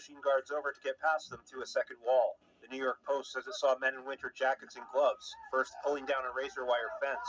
pushing guards over to get past them through a second wall. The New York Post says it saw men in winter jackets and gloves, first pulling down a razor wire fence.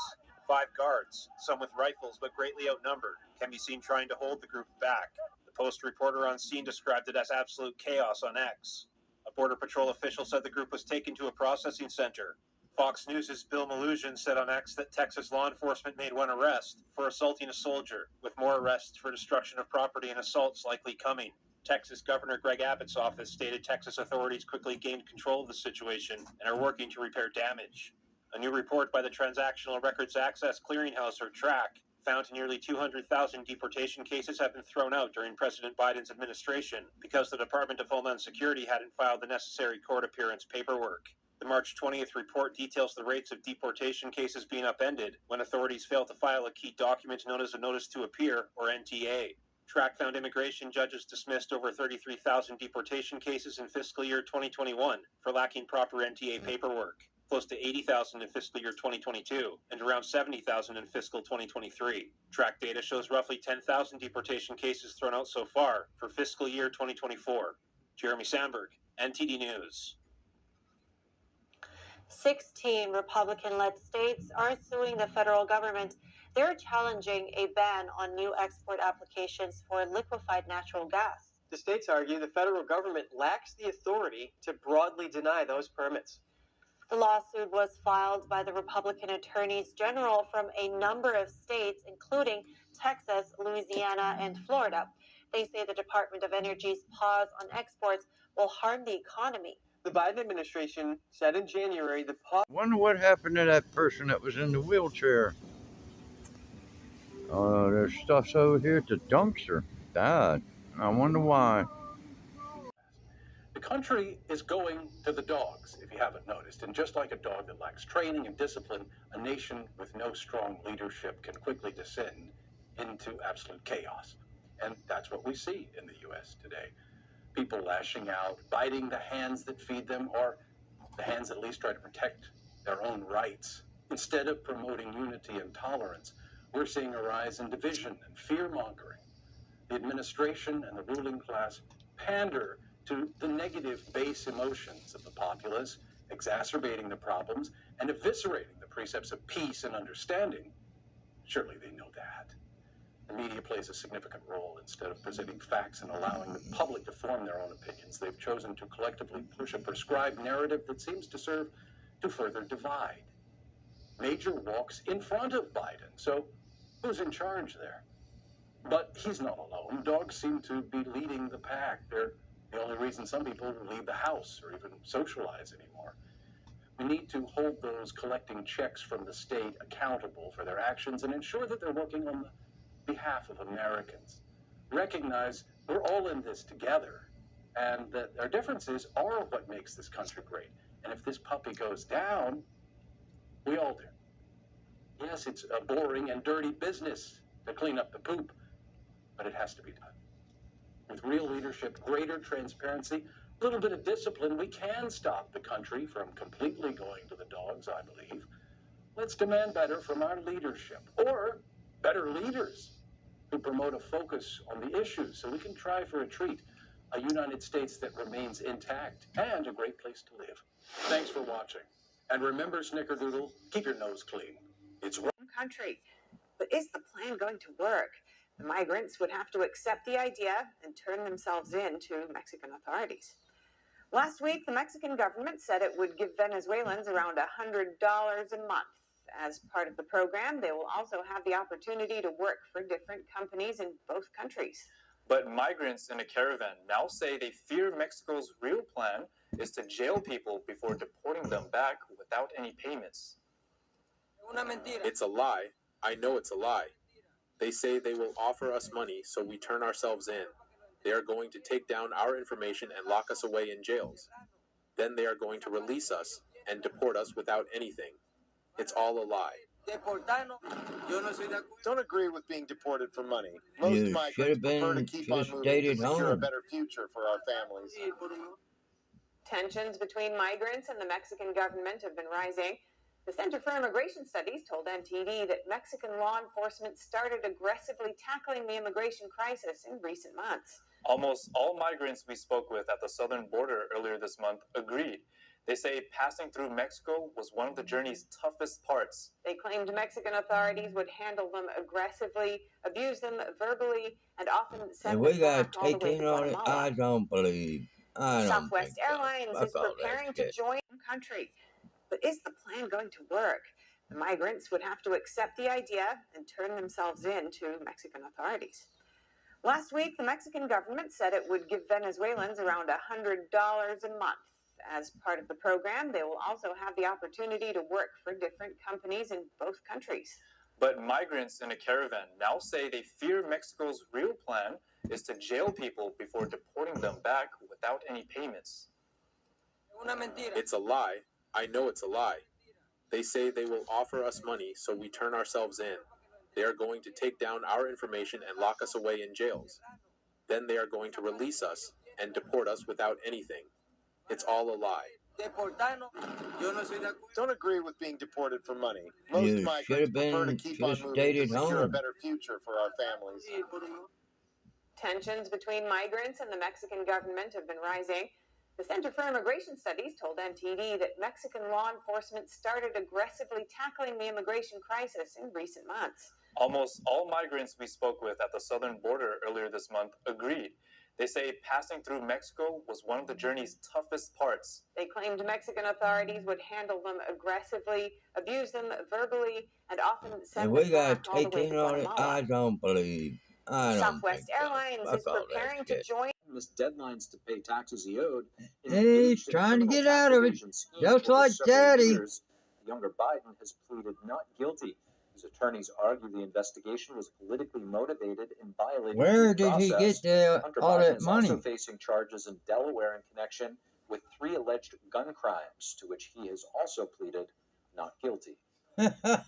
5 guards, some with rifles but greatly outnumbered, can be seen trying to hold the group back. The Post reporter on scene described it as absolute chaos on X. A Border Patrol official said the group was taken to a processing center. Fox News' Bill Melugin said on X that Texas law enforcement made one arrest for assaulting a soldier, with more arrests for destruction of property and assaults likely coming. Texas Governor Greg Abbott's office stated Texas authorities quickly gained control of the situation and are working to repair damage. A new report by the Transactional Records Access Clearinghouse, or TRAC, found nearly 200,000 deportation cases have been thrown out during President Biden's administration because the Department of Homeland Security hadn't filed the necessary court appearance paperwork. The March 20th report details the rates of deportation cases being upended when authorities fail to file a key document known as a Notice to Appear, or NTA. TRAC found immigration judges dismissed over 33,000 deportation cases in fiscal year 2021 for lacking proper NTA paperwork, close to 80,000 in fiscal year 2022, and around 70,000 in fiscal 2023. TRAC data shows roughly 10,000 deportation cases thrown out so far for fiscal year 2024. Jeremy Sandberg, NTD News. 16 Republican-led states are suing the federal government. They're challenging a ban on new export applications for liquefied natural gas. The states argue the federal government lacks the authority to broadly deny those permits. The lawsuit was filed by the Republican attorneys general from a number of states, including Texas, Louisiana, and Florida. They say the Department of Energy's pause on exports will harm the economy. The Biden administration said in January the pause... Wonder what happened to that person that was in the wheelchair. There's stuff over here at the dumpster. Died. I wonder why. The country is going to the dogs, if you haven't noticed. And just like a dog that lacks training and discipline, a nation with no strong leadership can quickly descend into absolute chaos. And that's what we see in the U.S. today. People lashing out, biting the hands that feed them, or the hands that at least try to protect their own rights. Instead of promoting unity and tolerance, we're seeing a rise in division and fear-mongering. The administration and the ruling class pander to the negative base emotions of the populace, exacerbating the problems and eviscerating the precepts of peace and understanding. Surely they know that. The media plays a significant role. Instead of presenting facts and allowing the public to form their own opinions, they've chosen to collectively push a prescribed narrative that seems to serve to further divide. Major walks in front of Biden, so who's in charge there? But he's not alone. Dogs seem to be leading the pack. They're the only reason some people leave the house or even socialize anymore. We need to hold those collecting checks from the state accountable for their actions and ensure that they're working on the behalf of Americans. Recognize we're all in this together and that our differences are what makes this country great. And if this puppy goes down, we all do. Yes, it's a boring and dirty business to clean up the poop, but it has to be done. With real leadership, greater transparency, a little bit of discipline, we can stop the country from completely going to the dogs, I believe. Let's demand better from our leadership, or better leaders who promote a focus on the issues so we can try for a treat, a United States that remains intact and a great place to live. Thanks for watching. And remember, Snickerdoodle, keep your nose clean. It's one country. But is the plan going to work? The migrants would have to accept the idea and turn themselves in to Mexican authorities. Last week, the Mexican government said it would give Venezuelans around $100 a month. As part of the program, they will also have the opportunity to work for different companies in both countries. But migrants in a caravan now say they fear Mexico's real plan is to jail people before deporting them back without any payments. It's a lie. I know it's a lie. They say they will offer us money so we turn ourselves in. They are going to take down our information and lock us away in jails. Then they are going to release us and deport us without anything. It's all a lie. Don't agree with being deported for money. Most You should migrants have prefer to been keep on just moving stayed to at secure a home. better future for our families. Tensions between migrants and the Mexican government have been rising. The Center for Immigration Studies told NTD that Mexican law enforcement started aggressively tackling the immigration crisis in recent months. Almost all migrants we spoke with at the southern border earlier this month agreed. They say passing through Mexico was one of the journey's toughest parts. They claimed Mexican authorities would handle them aggressively, abuse them verbally, and often send And them we got back all the way to 18 on it. Guatemala. I don't believe. I don't Southwest think so. Airlines Fuck is all that preparing to shit. join the country. But is the plan going to work? The migrants would have to accept the idea and turn themselves in to Mexican authorities. Last week, the Mexican government said it would give Venezuelans around $100 a month. As part of the program, they will also have the opportunity to work for different companies in both countries. But migrants in a caravan now say they fear Mexico's real plan is to jail people before deporting them back without any payments. It's a lie. I know it's a lie. They say they will offer us money, so we turn ourselves in. They are going to take down our information and lock us away in jails. Then they are going to release us and deport us without anything. It's all a lie. Don't agree with being deported for money. Most You should migrants have prefer to been keep on just moving stayed to at secure a home. better future for our families. Tensions between migrants and the Mexican government have been rising. The Center for Immigration Studies told NTD that Mexican law enforcement started aggressively tackling the immigration crisis in recent months. Almost all migrants we spoke with at the southern border earlier this month agreed. They say passing through Mexico was one of the journey's toughest parts. They claimed Mexican authorities would handle them aggressively, abuse them verbally, and often send And them we got back all the way to 18 on it. Guatemala. I don't believe. I don't Southwest think so. Airlines Fuck is all that preparing to shit. join. Missed deadlines to pay taxes he owed. And he's trying to get out of it, just like Daddy. Younger Biden has pleaded not guilty. His attorneys argue the investigation was politically motivated and violated Where due did he process. get Hunter all Biden that is money? also facing charges in Delaware in connection with 3 alleged gun crimes, to which he has also pleaded not guilty.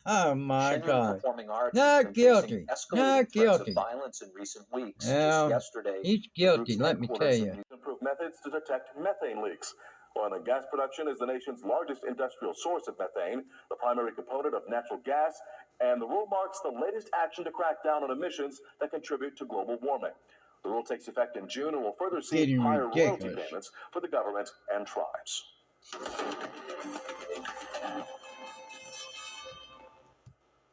Oh my Shenyang God. Performing Arts Not has been guilty. facing escalating Not threats guilty. of violence in recent weeks. Well, Just yesterday, he's the guilty, group's let me tell headquarters you. in Improve methods to detect methane leaks. Oil and gas production is the nation's largest industrial source of methane, the primary component of natural gas, and the rule marks the latest action to crack down on emissions that contribute to global warming. The rule takes effect in June and will further see Getting higher royalty ridiculous. payments for the government and tribes.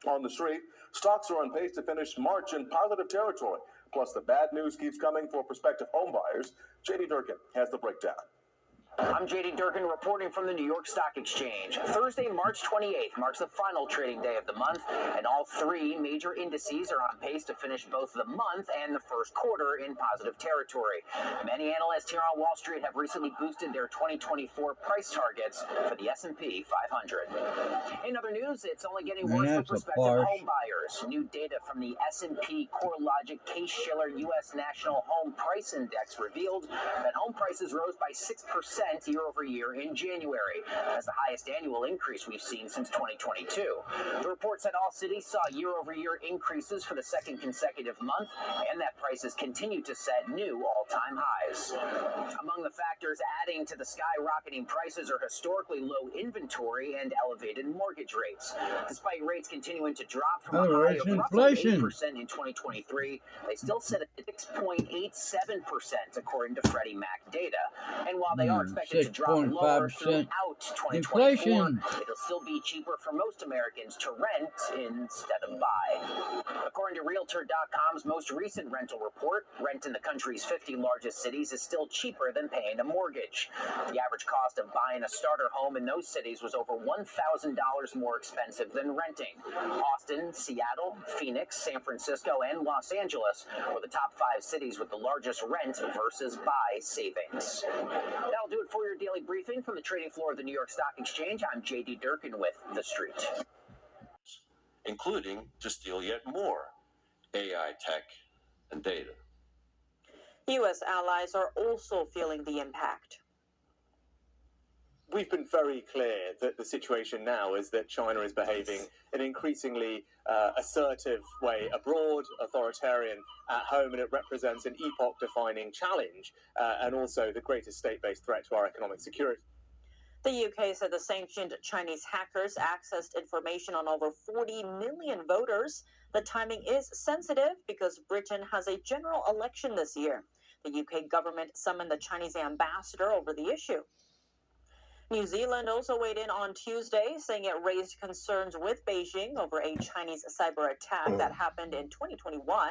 On the street, stocks are on pace to finish March in positive territory. Plus, the bad news keeps coming for prospective homebuyers. JD Durkin has the breakdown. I'm JD Durkin reporting from the New York Stock Exchange. Thursday, March 28th marks the final trading day of the month, and all 3 major indices are on pace to finish both the month and the first quarter in positive territory. Many analysts here on Wall Street have recently boosted their 2024 price targets for the S&P 500. In other news, it's only getting worse for prospective home buyers. New data from the S&P CoreLogic Case-Shiller U.S. National Home Price Index revealed that home prices rose by 6% year over year in January. That's the highest annual increase we've seen since 2022. The report said all cities saw year over year increases for the second consecutive month, and that prices continue to set new all-time highs. Among the factors adding to the skyrocketing prices are historically low inventory and elevated mortgage rates. Despite rates continuing to drop from a high of roughly 8% in 2023, they still sit at 6.87% according to Freddie Mac data. And while they are expected to drop lower throughout 2024, inflation. it'll still be cheaper for most Americans to rent instead of buy. According to Realtor.com's most recent rental report, rent in the country's 50 largest cities is still cheaper than paying a mortgage. The average cost of buying a starter home in those cities was over $1,000 more expensive than renting. Austin, Seattle, Phoenix, San Francisco, and Los Angeles were the top 5 cities with the largest rent versus buy savings. That'll do it for your daily briefing from the trading floor of the New York Stock Exchange. I'm JD Durkin with The Street. Including to steal yet more AI tech and data. U.S. allies are also feeling the impact. We've been very clear that the situation now is that China is behaving in an increasingly assertive way abroad, authoritarian at home, and it represents an epoch-defining challenge and also the greatest state-based threat to our economic security. The UK said the sanctioned Chinese hackers accessed information on over 40 million voters. The timing is sensitive because Britain has a general election this year. The UK government summoned the Chinese ambassador over the issue. New Zealand also weighed in on Tuesday, saying it raised concerns with Beijing over a Chinese cyber attack that happened in 2021.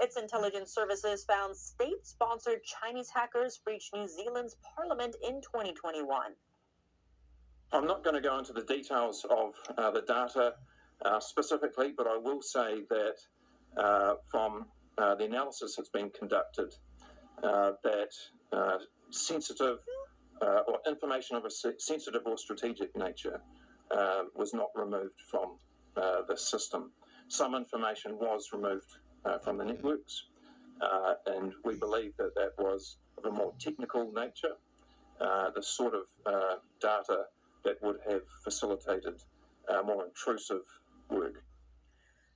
Its intelligence services found state-sponsored Chinese hackers breached New Zealand's parliament in 2021. I'm not going to go into the details of the data specifically, but I will say that from the analysis that's been conducted, that sensitive or information of a sensitive or strategic nature was not removed from the system. Some information was removed from the networks, and we believe that that was of a more technical nature, the sort of data that would have facilitated more intrusive work.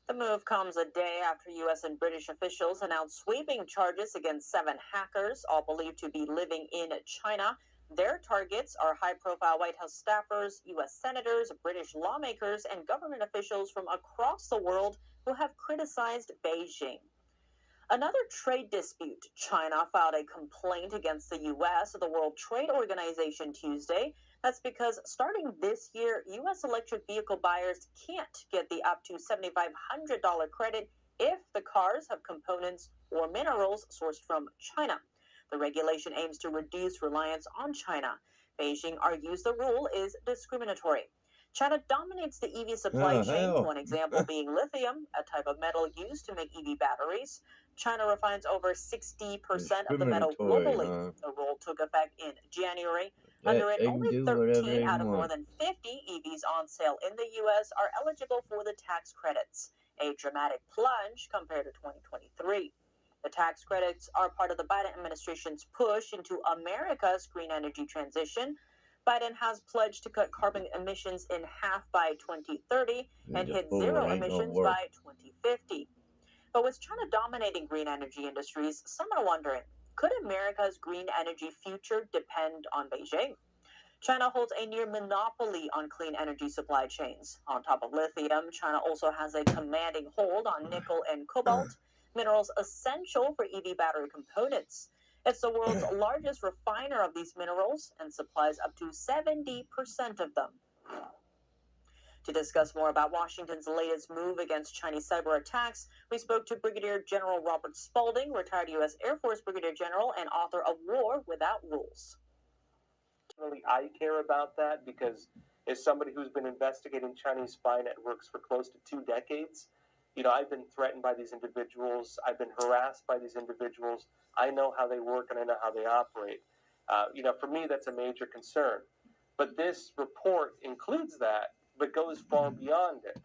The move comes a day after U.S. and British officials announced sweeping charges against 7 hackers, all believed to be living in China. Their targets are high-profile White House staffers, U.S. senators, British lawmakers, and government officials from across the world who have criticized Beijing. Another trade dispute. China filed a complaint against the U.S. at the World Trade Organization Tuesday. That's because starting this year, U.S. electric vehicle buyers can't get the up to $7,500 credit if the cars have components or minerals sourced from China. The regulation aims to reduce reliance on China. Beijing argues the rule is discriminatory. China dominates the EV supply chain, one example being lithium, a type of metal used to make EV batteries. China refines over 60% of the metal globally. The rule took effect in January. Under it, only 13 out of more than 50 EVs on sale in the U.S. are eligible for the tax credits, a dramatic plunge compared to 2023. The tax credits are part of the Biden administration's push into America's green energy transition. Biden has pledged to cut carbon emissions in half by 2030 and hit zero emissions by 2050. But with China dominating green energy industries, some are wondering, could America's green energy future depend on Beijing? China holds a near monopoly on clean energy supply chains. On top of lithium, China also has a commanding hold on nickel and cobalt, minerals essential for EV battery components. It's the world's largest refiner of these minerals and supplies up to 70% of them. To discuss more about Washington's latest move against Chinese cyber attacks, we spoke to Brigadier General Robert Spalding, retired U.S. Air Force Brigadier General and author of War Without Rules. I care about that because as somebody who's been investigating Chinese spy networks for close to 2 decades, I've been threatened by these individuals. I've been harassed by these individuals. I know how they work and I know how they operate. For me, that's a major concern. But this report includes that, but goes far beyond it.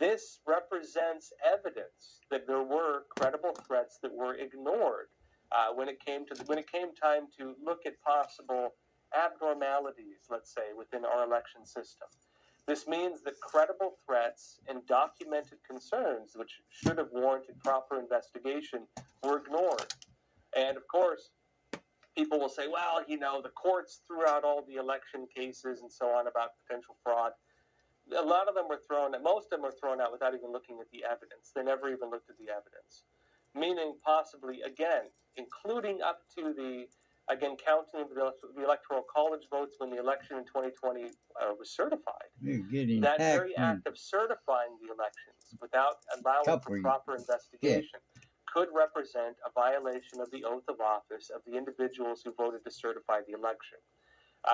This represents evidence that there were credible threats that were ignored when it came time to look at possible abnormalities, let's say, within our election system. This means that credible threats and documented concerns, which should have warranted proper investigation, were ignored. And of course, people will say, well, the courts threw out all the election cases and so on about potential fraud. A lot of them were thrown out, most of them were thrown out without even looking at the evidence. They never even looked at the evidence. Meaning possibly, again, including up to counting of the Electoral College votes when the election in 2020 was certified. That very act of certifying the elections without allowing for proper investigation could represent a violation of the oath of office of the individuals who voted to certify the election.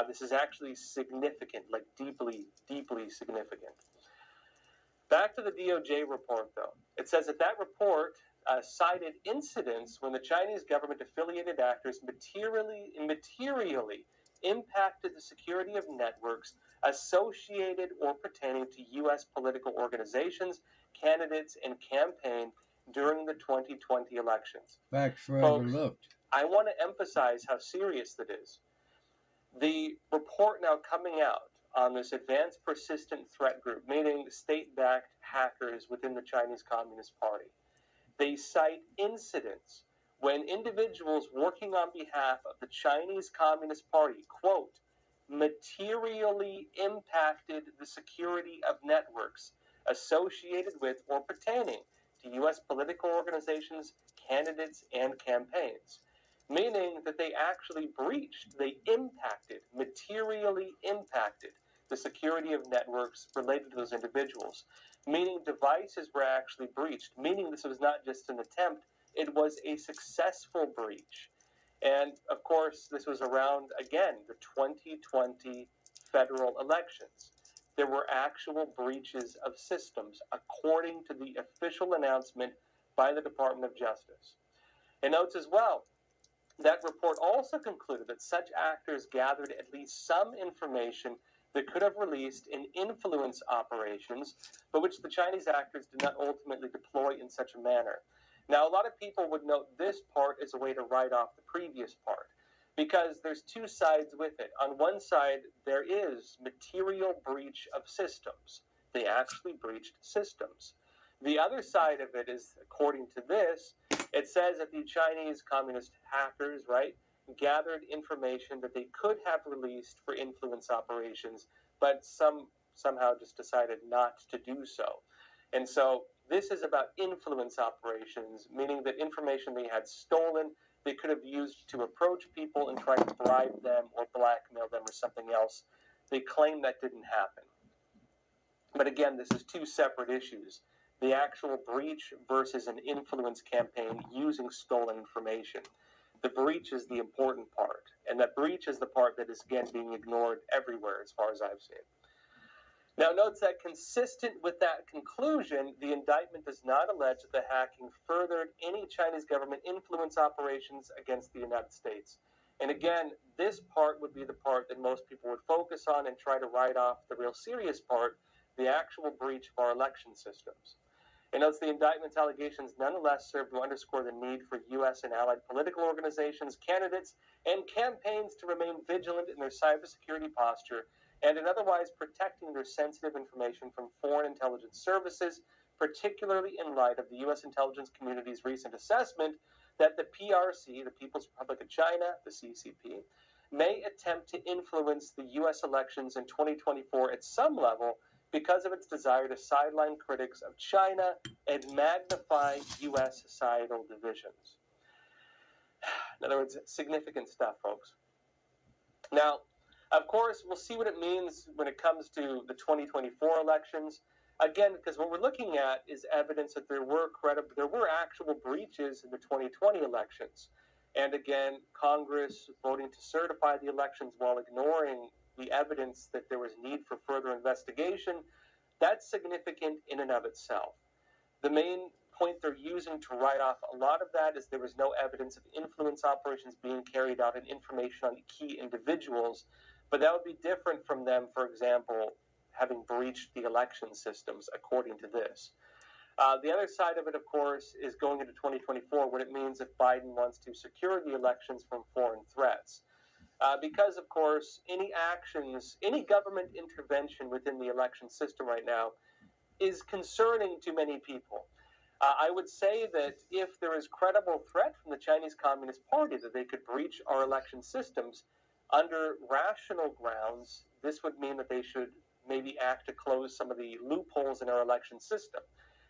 This is actually significant, like deeply, deeply significant. Back to the DOJ report, though. It says that report cited incidents when the Chinese government-affiliated actors materially impacted the security of networks associated or pertaining to U.S. political organizations, candidates, and campaign during the 2020 elections. Facts were Folks, overlooked. I want to emphasize how serious that is. The report now coming out on this advanced persistent threat group, meaning state-backed hackers within the Chinese Communist Party, they cite incidents when individuals working on behalf of the Chinese Communist Party, quote, materially impacted the security of networks associated with or pertaining to U.S. political organizations, candidates, and campaigns. meaning that they actually breached, they materially impacted the security of networks related to those individuals, meaning devices were actually breached, meaning this was not just an attempt, it was a successful breach. And of course, this was around, again, the 2020 federal elections. There were actual breaches of systems, according to the official announcement by the Department of Justice. It notes as well, that report also concluded that such actors gathered at least some information that could have released in influence operations, but which the Chinese actors did not ultimately deploy in such a manner. Now, a lot of people would note this part as a way to write off the previous part, because there's two sides with it. On one side, there is material breach of systems. They actually breached systems. The other side of it is, according to this, it says that the Chinese communist hackers, right, gathered information that they could have released for influence operations, but somehow just decided not to do so. And so this is about influence operations, meaning that information they had stolen, they could have used to approach people and try to bribe them or blackmail them or something else. They claim that didn't happen. But again, this is two separate issues. The actual breach versus an influence campaign using stolen information. The breach is the important part, and that breach is the part that is, again, being ignored everywhere as far as I've seen. Now, notes that consistent with that conclusion, the indictment does not allege that the hacking furthered any Chinese government influence operations against the United States. And again, this part would be the part that most people would focus on and try to write off the real serious part, the actual breach of our election systems. It notes the indictment's allegations nonetheless serve to underscore the need for U.S. and allied political organizations, candidates, and campaigns to remain vigilant in their cybersecurity posture and in otherwise protecting their sensitive information from foreign intelligence services, particularly in light of the U.S. intelligence community's recent assessment that the PRC, the People's Republic of China, the CCP, may attempt to influence the U.S. elections in 2024 at some level because of its desire to sideline critics of China and magnify U.S. societal divisions. In other words, significant stuff, folks. Now, of course, we'll see what it means when it comes to the 2024 elections. Again, because what we're looking at is evidence that there were actual breaches in the 2020 elections. And again, Congress voting to certify the elections while ignoring the evidence that there was need for further investigation, that's significant in and of itself. The main point they're using to write off a lot of that is there was no evidence of influence operations being carried out and information on key individuals, but that would be different from them, for example, having breached the election systems, according to this. The other side of it, of course, is going into 2024, what it means if Biden wants to secure the elections from foreign threats. Because, of course, any actions, any government intervention within the election system right now is concerning to many people. I would say that if there is credible threat from the Chinese Communist Party that they could breach our election systems, under rational grounds, this would mean that they should maybe act to close some of the loopholes in our election system.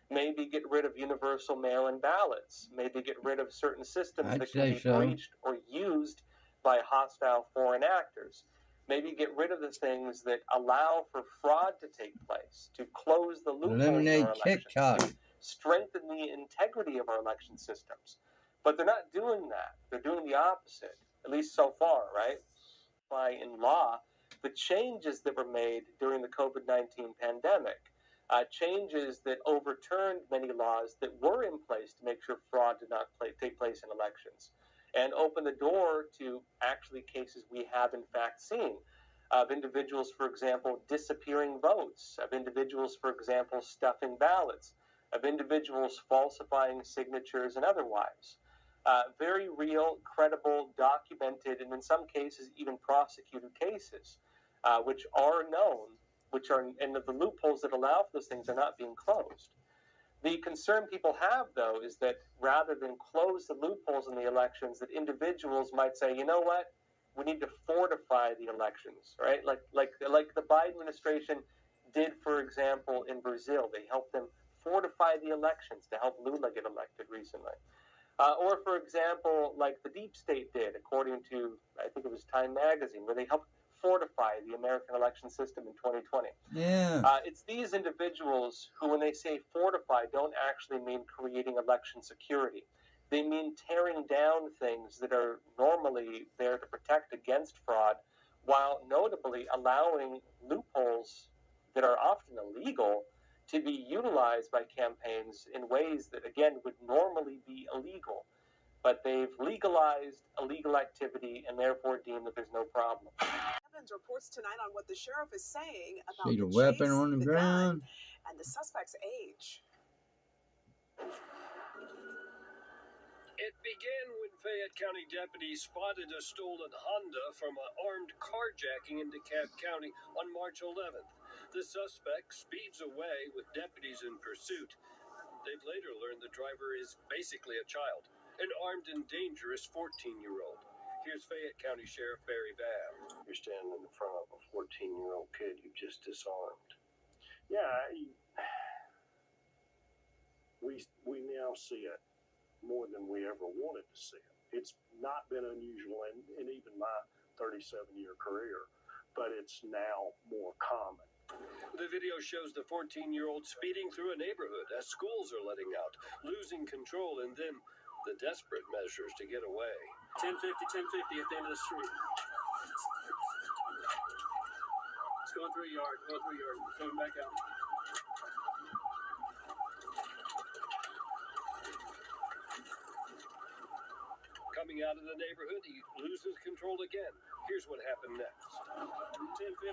Maybe get rid of universal mail-in ballots. Maybe get rid of certain systems that can be breached or used by hostile foreign actors. Maybe get rid of the things that allow for fraud to take place, to close the loopholes in our elections, to strengthen the integrity of our election systems. But they're not doing that. They're doing the opposite, at least so far, right? By in law, the changes that were made during the COVID-19 pandemic, changes that overturned many laws that were in place to make sure fraud did not take place in elections, and open the door to actually cases we have in fact seen of individuals, for example, disappearing votes, of individuals, for example, stuffing ballots, of individuals falsifying signatures and otherwise. Very real, credible, documented, and in some cases even prosecuted cases, which are known, and the loopholes that allow for those things are not being closed. The concern people have, though, is that rather than close the loopholes in the elections, that individuals might say, you know what, we need to fortify the elections, right? Like the Biden administration did, for example, in Brazil. They helped them fortify the elections to help Lula get elected recently. Or, for example, like the Deep State did, according to, I think it was Time Magazine, where they helped fortify the American election system in 2020. Yeah. It's these individuals who, when they say fortify, don't actually mean creating election security. They mean tearing down things that are normally there to protect against fraud, while notably allowing loopholes that are often illegal to be utilized by campaigns in ways that, again, would normally be illegal. But they've legalized illegal activity and therefore deem that there's no problem. Evans reports tonight on what the sheriff is saying about See the the weapon chase, on the gun, ground? and the suspect's age. It began when Fayette County deputies spotted a stolen Honda from an armed carjacking in DeKalb County on March 11th. The suspect speeds away with deputies in pursuit. They've later learned the driver is basically a child, an armed and dangerous 14-year-old. Here's Fayette County Sheriff Barry Babb. You're standing in front of a 14-year-old kid you just disarmed. Yeah, we now see it more than we ever wanted to see it. It's not been unusual in even my 37-year career, but it's now more common. The video shows the 14-year-old speeding through a neighborhood as schools are letting out, losing control, and then the desperate measures to get away. 1050 at the end of the street. It's going through a yard, coming back out. Coming out of the neighborhood, he loses control again. Here's what happened next. 1050.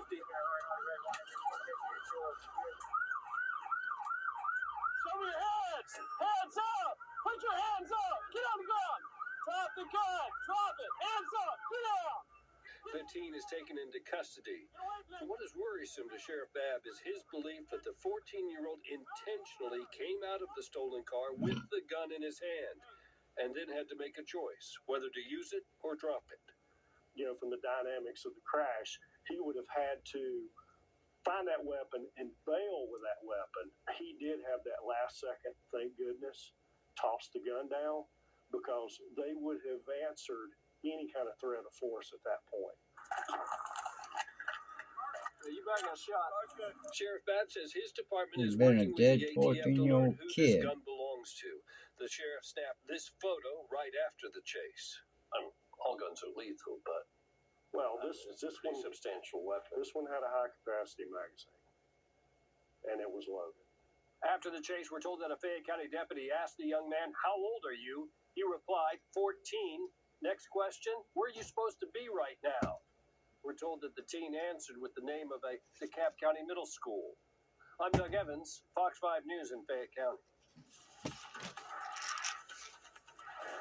Show me your hands! Hands up! Put your hands up! Get on the ground! Drop the gun! Drop it! Hands up! Get down! The teen is taken into custody. What is worrisome to Sheriff Babb is his belief that the 14-year-old intentionally came out of the stolen car with the gun in his hand and then had to make a choice whether to use it or drop it. You know, from the dynamics of the crash, he would have had to find that weapon and bail with that weapon. He did have that last second, thank goodness, toss the gun down, because they would have answered any kind of threat of force at that point. You back a shot. Sheriff Babb says his department There's is been a working dead with the ATF to learn 14-year-old who kid. this gun belongs to. The sheriff snapped this photo right after the chase. All guns are lethal, but this one, a substantial weapon. This one had a high capacity magazine, and it was loaded. After the chase, we're told that a Fayette County deputy asked the young man, "How old are you?" He replied, 14. Next question, where are you supposed to be right now? We're told that the teen answered with the name of a DeKalb County middle school. I'm Doug Evans, Fox 5 News in Fayette County.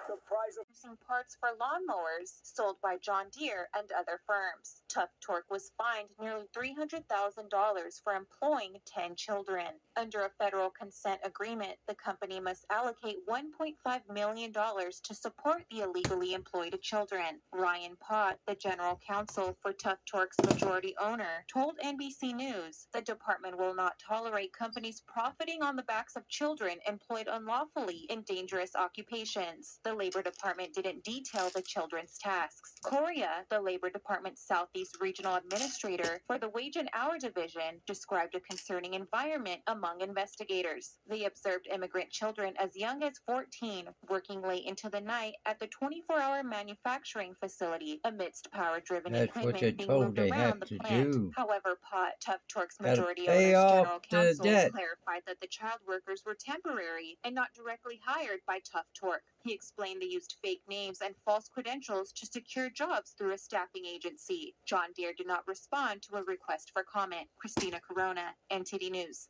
The prize of some parts for lawnmowers sold by John Deere and other firms. Tough Torque was fined nearly $300,000 for employing 10 children. Under a federal consent agreement, the company must allocate $1.5 million to support the illegally employed children. Ryan Pott, the general counsel for Tough Torque's majority owner, told NBC News the department will not tolerate companies profiting on the backs of children employed unlawfully in dangerous occupations. The Labor Department didn't detail the children's tasks. Coria, the Labor Department's Southeast Regional Administrator for the Wage and Hour Division, described a concerning environment among investigators. They observed immigrant children as young as 14 working late into the night at the 24-hour manufacturing facility amidst power-driven That's what equipment they being told moved they around have the to plant. do. However, Tough Torque's Gotta majority pay owner's off general the counsel debt. clarified that the child workers were temporary and not directly hired by Tough Torque. He explained they used fake names and false credentials to secure jobs through a staffing agency. John Deere did not respond to a request for comment. Christina Corona, NTD News.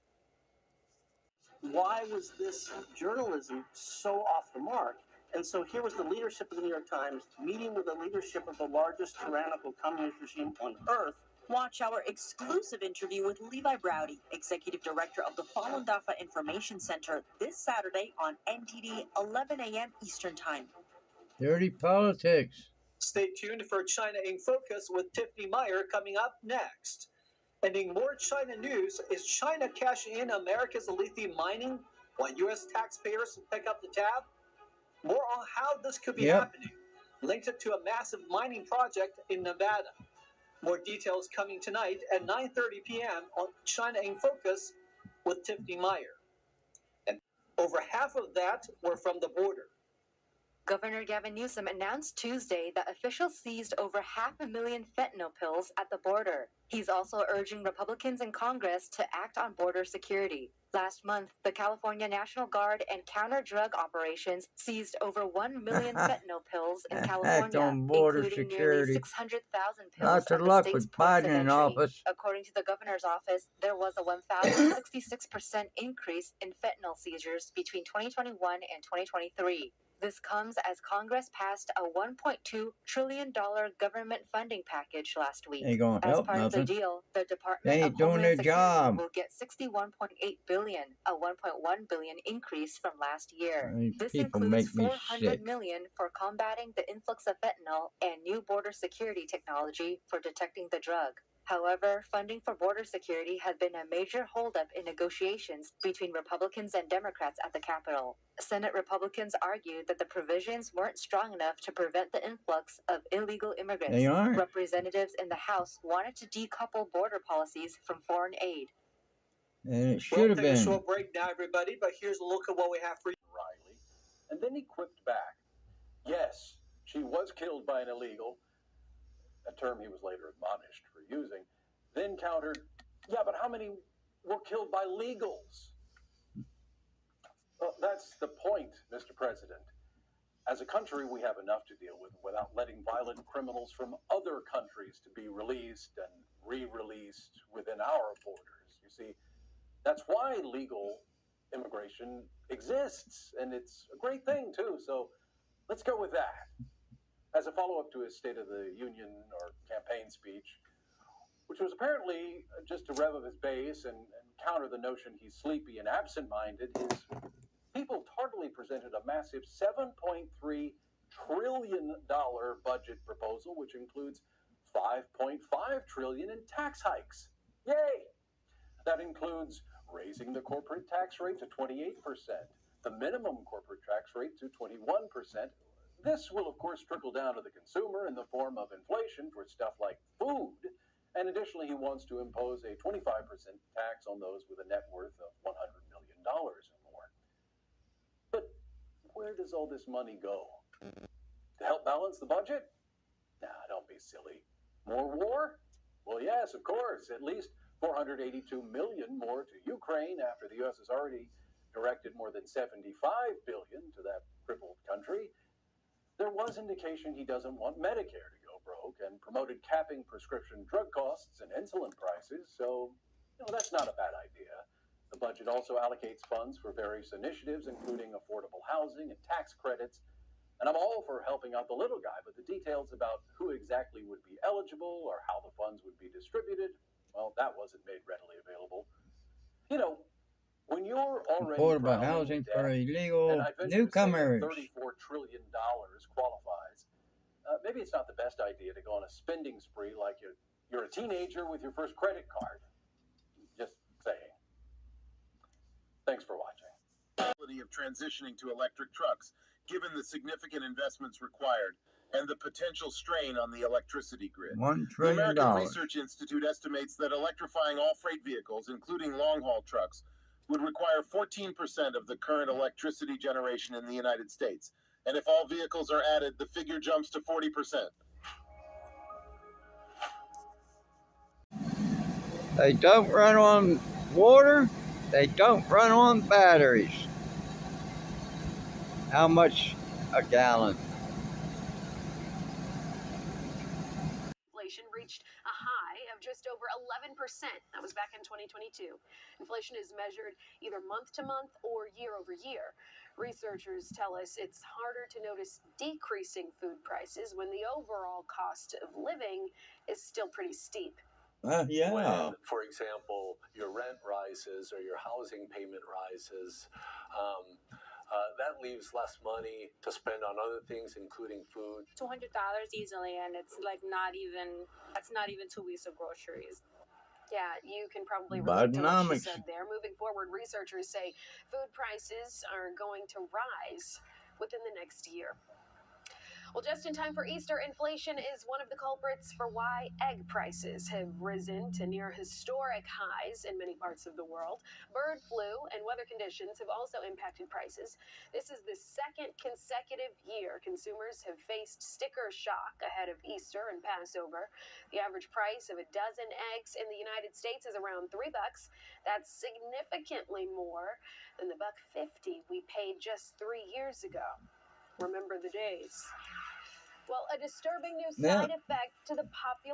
Why was this journalism so off the mark? And so here was the leadership of the New York Times meeting with the leadership of the largest tyrannical communist regime on earth. Watch our exclusive interview with Levi Browdy, Executive Director of the Falun Dafa Information Center, this Saturday on NTD, 11 a.m. Eastern Time. Dirty politics. Stay tuned for China in Focus with Tiffany Meyer coming up next. And in more China news, is China cashing in America's lithium mining while U.S. taxpayers pick up the tab? More on how this could be Yep. happening. Linked it to a massive mining project in Nevada. More details coming tonight at 9:30 p.m. on China in Focus with Tiffany Meyer. And over half of that were from the border. Governor Gavin Newsom announced Tuesday that officials seized over 500,000 fentanyl pills at the border. He's also urging Republicans in Congress to act on border security. Last month, the California National Guard and counter-drug operations seized over 1 million fentanyl pills in California, on border including nearly security. 600,000 pills Lots at of the luck state's with ports of Biden in entry. office. According to the governor's office, there was a 1,066% increase in fentanyl seizures between 2021 and 2023. This comes as Congress passed a $1.2 trillion government funding package last week. Ain't gonna As help part of the nothing. deal, the Department They of ain't doing Homeland their Security job. will get $61.8 billion, a $1.1 billion increase from last year. These This people includes make me $400 sick. million for combating the influx of fentanyl and new border security technology for detecting the drug. However, funding for border security has been a major holdup in negotiations between Republicans and Democrats at the Capitol. Senate Republicans argued that the provisions weren't strong enough to prevent the influx of illegal immigrants. They aren't. Representatives in the House wanted to decouple border policies from foreign aid. And it We'll should have take a been. short break now, everybody, but here's a look at what we have for you. Riley, and then he quipped back, yes, she was killed by an illegal, a term he was later admonished for using, then countered, yeah, but how many were killed by legals? Well, that's the point, Mr. President. As a country, we have enough to deal with without letting violent criminals from other countries to be released and re-released within our borders. You see, that's why legal immigration exists, and it's a great thing, too. So let's go with that. As a follow-up to his State of the Union or campaign speech, which was apparently just to rev up his base and counter the notion he's sleepy and absent-minded, his people tardily presented a massive $7.3 trillion budget proposal, which includes $5.5 trillion in tax hikes. Yay! That includes raising the corporate tax rate to 28%, the minimum corporate tax rate to 21%. This will, of course, trickle down to the consumer in the form of inflation for stuff like food. And additionally, he wants to impose a 25% tax on those with a net worth of $100 million or more. But where does all this money go? To help balance the budget? Nah, don't be silly. More war? Well, yes, of course. At least $482 million more to Ukraine after the U.S. has already directed more than $75 billion to that crippled country. There was indication he doesn't want Medicare to go broke and promoted capping prescription drug costs and insulin prices, so that's not a bad idea. The budget also allocates funds for various initiatives, including affordable housing and tax credits. And I'm all for helping out the little guy, but the details about who exactly would be eligible or how the funds would be distributed, well, that wasn't made readily available. When you're already Affordable drowning in housing debt, for illegal and I venture to say that newcomers. $34 trillion qualifies, maybe it's not the best idea to go on a spending spree like you're a teenager with your first credit card. Just saying. Thanks for watching. Of transitioning to electric trucks, given the significant investments required and the potential strain on the electricity grid. $1 The trillion. American Research Institute estimates that electrifying all freight vehicles, including long-haul trucks, would require 14% of the current electricity generation in the United States. And if all vehicles are added, the figure jumps to 40%. They don't run on water. They don't run on batteries. How much a gallon? Inflation reached a high of just over 11%. That was back in 2022. Inflation is measured either month to month or year over year. Researchers tell us it's harder to notice decreasing food prices when the overall cost of living is still pretty steep. Yeah. When, for example, your rent rises or your housing payment rises, that leaves less money to spend on other things, including food. $200 easily, and it's like that's not even 2 weeks of groceries. Yeah, you can probably relate to what she Bidenomics. said there. Moving forward, researchers say food prices are going to rise within the next year. Well, just in time for Easter, inflation is one of the culprits for why egg prices have risen to near historic highs in many parts of the world. Bird flu and weather conditions have also impacted prices. This is the second consecutive year consumers have faced sticker shock ahead of Easter and Passover. The average price of a dozen eggs in the United States is around $3. That's significantly more than the $1.50 we paid just 3 years ago. Remember the days. Well, a disturbing new Now- side effect to the popular